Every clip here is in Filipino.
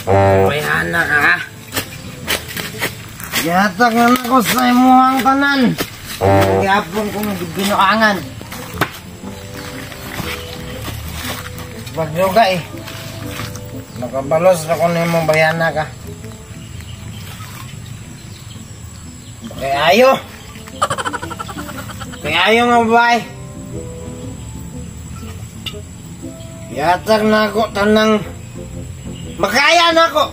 May anak ha? Yatag na ako sa imuhang tanan. Gapon kong binuangan. Pagyoga eh. Nakabalos na ko na yung bayana ka. Kaya ayo nga babae. Yatag na ako tanang makaya na ako.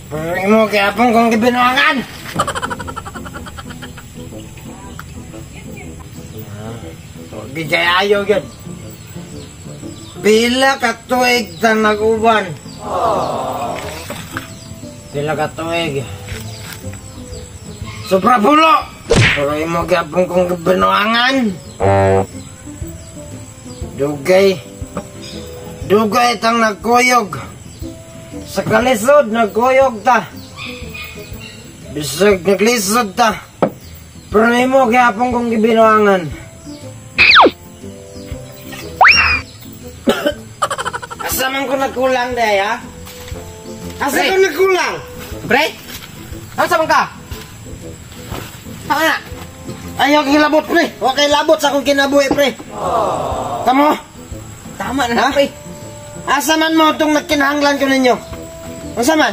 Pero mo gapon kong binuangan. Di kaya ayo yun. Pila ka tuig na nag-uban. Pila ka tuig. Sobra pulo. Pero imo gapon kong binuangan. Dugay tang nagkuyog. Sa kalisod nagkuyog ta. Bisag naglisod ta. Pero imo gapon kong binuangan. Asa man ko nagkulang day ha? Asa ko nagkulang? Pre? Asa man ka? Ha? Ayaw kilabot pre. Huwag kay labot sa akong kinabuhi pre. Tamo? Tama na pre. Asa man mo itong nagkinahanglan ko ninyo? Asa man?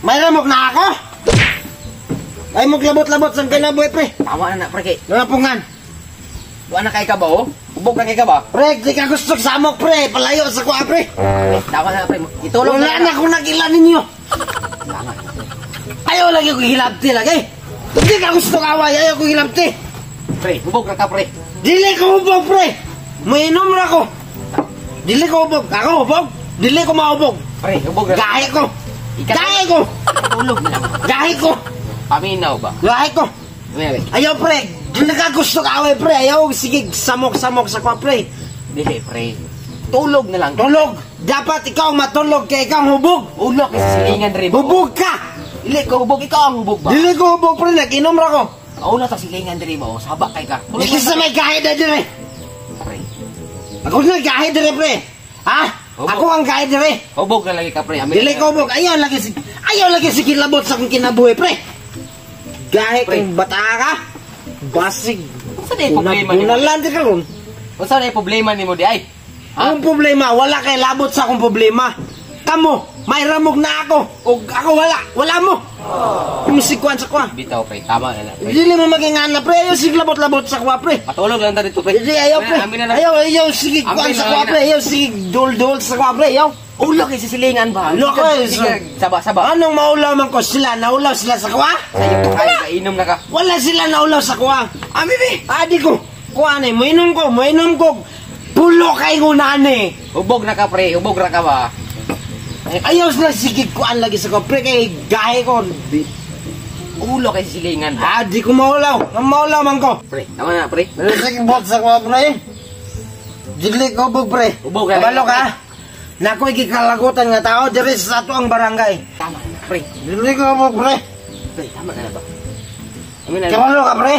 May ramok na ako? Ay maglabot-labot sa kinabuhi pre. Tama na pre kay. Nanapungan. Wala na kay ka ba oh? Ubog na kay ka ba? Pre, di ka gusto sa amok pre. Palayo sa kuha pre. Tama na pre. Itulong wala na akong nakila ninyo. Tama. Ayaw lagi ko hilabti lagi. Hindi ka gusto kaway. Ayaw ko hilabti. Pre, ubog na ka pre. Dili ko ubog pre. Mainom na ko. Dili ko ubog. Ako ubog. Dili ko maubog. Pre, ubog na. Gahe ko. Gahe ko. Tulog na lang. Gahe ko. Paminaw ba? Gahe ko. Mere. Ayaw pre. Di na ka gusto kaway pre. Ayaw sige samok-samok sa kwa pre. Dili pre. Tulog na lang. Tulog. Dapat ikaw matulog kaya ikaw hubog. Ulo kasi silingan rin. Hubog ka. Dili ko hubog. Ikaw ang hubog ba? Dili ko hubog pre. Nag-inom ra ko. Ulo ta silingan rin mo. Sabak kay ka. Dili sa may gahe na dire. Pre. Ako na gahe dire pre. Ha? Hubog. Ako ang gahe dire. Hubog na lagi ka pre. Dili ko hubog. Ayaw lagi si kilabot sa akong kinabuhi pre. Gahe Pre. kong bata ka. Basig. Unsa na yung problema ni mo? Unalan di ka ron. Unsa na yung problema ni mo di ay? Ha? Ang problema, wala kay labot sa akong problema. Kamo, may ramog na ako. O ako wala. Wala mo. Kumisikwan sa kwa. Bitaw pre. Tama na lang pre. Dili mo maging anak pre. Ayaw sig labot-labot sa kwa pre. Patulog lang ta dito pre. Hindi, ayaw pre. Amin na lang. Ayaw sige kwan Amin sa na kwa lang. pre. Ayaw sige dol-dol sa kwa pre. Ayaw. Ulo kay sisilingan ba? Ulo kay Saba. Anong maulaw man ko sila? Naulaw sila sa kwa? Sayo ko kaya kainom na ka. Wala sila naulaw sa kwa. Ami be. Adi ko. Kuan eh, mainom ko. Pulo kay ngunane. Ubog na ka pre. Ubog na ka ba? Ayaw sila sige kuan lagi sa kwa pre kay gahe ko. Ulo kay sisilingan ba? Adi ko maulaw. Ang maulaw man ko. Pre. Tama na pre. Sige bot sa kwa pre. Jigli ko bug pre. Ubog na. Kabalo ka? Nakoy gikalagutan nga tao diri sa ato ang barangay. Tama na pre. Jigli ko bug pre. Pre, tama na ba? Ami na. Kabalo ka pre?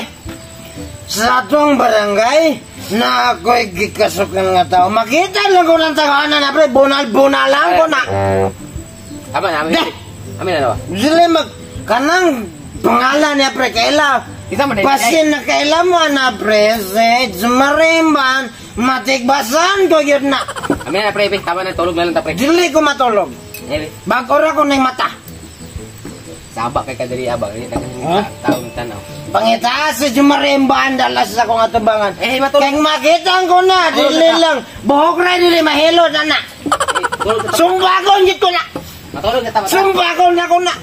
Sa atong barangay, na ako'y gikasukan nga tao. Makita lang ko ng tagahanan na pre, bunal-bunalan ko na. Tama na, ami. Ami na ba? Dili kanang pangalan niya pre, kaila. Kita man Pasin na kaila mo na pre, marimban, matigbasan ko yun na. Ami na pre, tama na tulog na lang ta pre. Dili ko matulog. Bago ra ko ng mata. Sabak kay kadiri abang, ini Huh? taong tanaw. Pangitaas sa marimban, dalas sa kong atubangan. Matulog. Kaya makita ko na, dili lang. Buhok ra dili mahilo na na. Sumbakon yun ko na. Matulog na tama. Sumbakon na ko na.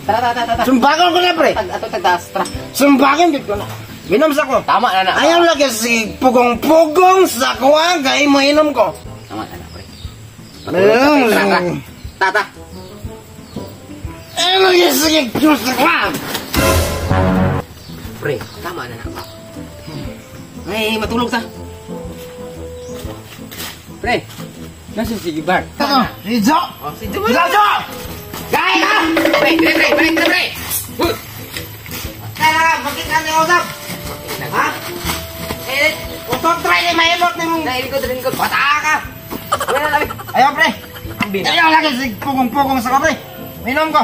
Tara. Sumbakon ko na pre. Ato tagdas, tara. Sumbakon yun ko na. Minom sa ko. Tama na. Ayaw lagi si pugong-pugong sa kuha, kaya mo inom ko. Tama na pre. Tata. Ayaw lagi si sa kuha. Pre, tama na. Ay, matulog ta. Pre, nasa si Gibar. Ano? Rizzo? Si Rizzo! Gaya ka! Pre. Kaya ka, bakit ka niya usap? Ha? Utog try ni mahilot ni mong... Nailin ko. Bata ka. Ayaw pre. ambin. Ayaw lagi sig pugong-pugong sa kape. Minom ko.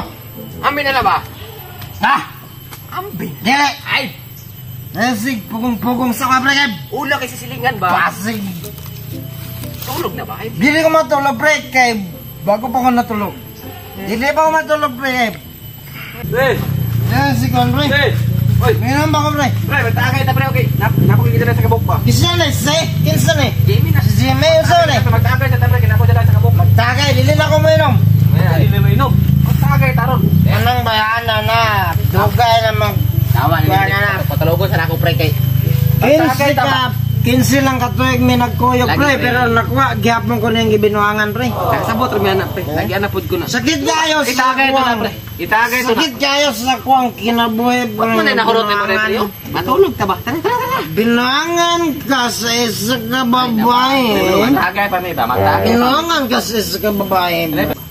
Ambin na ba? Ha? Ambin. Dili. Ay, Sig pugong-pugong sa kape, Keb. ula kay sisilingan ba? Pasig. Tulog na ba? Ay, Dili ko matulog, pre, kay bago pa ko natulog. Dili pa ko matulog, pre, Keb. pre. Yan, sig kon, pre. Pre. Oy, Minom ba ko, pre? pre, magtagay ta pre, okay. Napakikita na sa kabok pa. Kisa na, kinsa na. Jamie na. Si Jimmy, uso na. Magtagay sa tabre, kinapo dyan sa kabok. Tagay, dili na ko minom. Ay, dili may inom. Magtagay taron. Anong bayana na? Dugay na mag... Tawa ni Wala na. Patalogon sa ako pre kay. 15 lang katuig may nagkuyog, Lagi, pre, pre. pero nakuha, gihapon ko na yung gibinuangan, pre. Nagsabot rin yan pre. Lagi anak pud ko na. Sakit kayo sa Itagay to na kuwang. pre. Itagay to na. Sakit kayo sa kuwang kinabuhi, pre. Ba't mo na nahurot ni pre pre? Matulog ta ba? Tara tara tara. Binuangan ka sa isa ka babae. Magtagay pa may ba? Magtagay pa. Binuangan ka sa isa ka babae.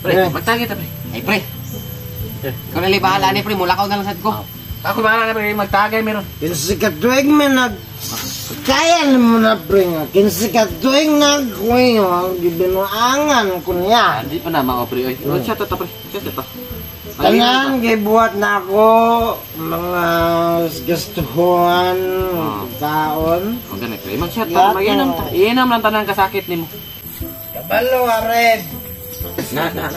Pre, magtagay ta pre. Ay pre. Kung nalibahala ni pre, mula ka na lang sad ko. Ako bahala na pre, magtagay meron. Kinsi katuig may nag... Kaya naman na, pre, nga. Kinsi katuig nagkuyog, gibinuangan ko niya. Hindi pa na mga pre. Oy, chat ta pre. Chat ta. Tanan, gibuhat na ako mga gastuhan, taon. Ang ganit pre. Mag-chat ta. Mag-inom ta. Iinom lang tanan kasakit nimo. Kabalo, Ared.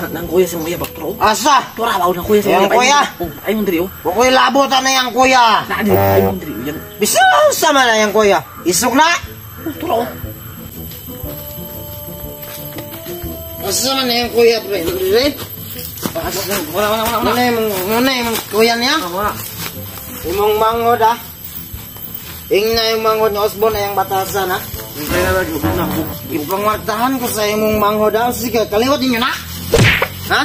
Nang kuya si Muya Baktro. Asa? Tura ba nang kuya si Yang kuya. Ay mo diri oh. Bukoy labutan na yung kuya. Na di ay mo diri yan. Bisa sama na yung kuya. Isok na. Tura oh. Asa man na yung kuya, pre? Dili? Wala. Muna yung kuya niya? Wala. Imong manghod, ha? Na yung manghod ni Osborne na yung batasan, ha? Pre na lagi na. Ipangwartahan ko sa imong manghod, ha? Sige, kaliwatin nyo na. Ha?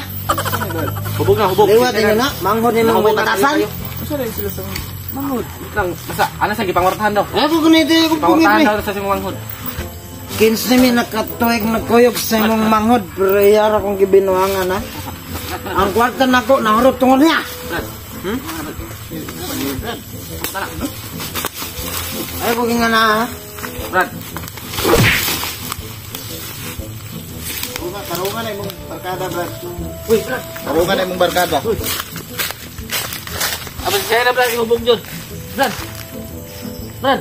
Hubog na hubog. Kaliwatin nyo na. Manghod ni mong batasan. Asa rin sila sa manghod. Lang basta ana sa gipangwartahan daw. Ay, kung ganito yung Pangwartahan pumipre. daw sa simong manghod. 15 min nakatuig na kuyog sa imong manghod. Pero yara kong gibinuangan, ha? Ang kwarta na ko, nahurot tungod niya. Ay, buging nga na, ha? Brad. Tarungan na imong barkada, Brad. Uy, Brad. Tarungan na imong barkada. Abang saya na Brad, hubog jud. Brad. Brad.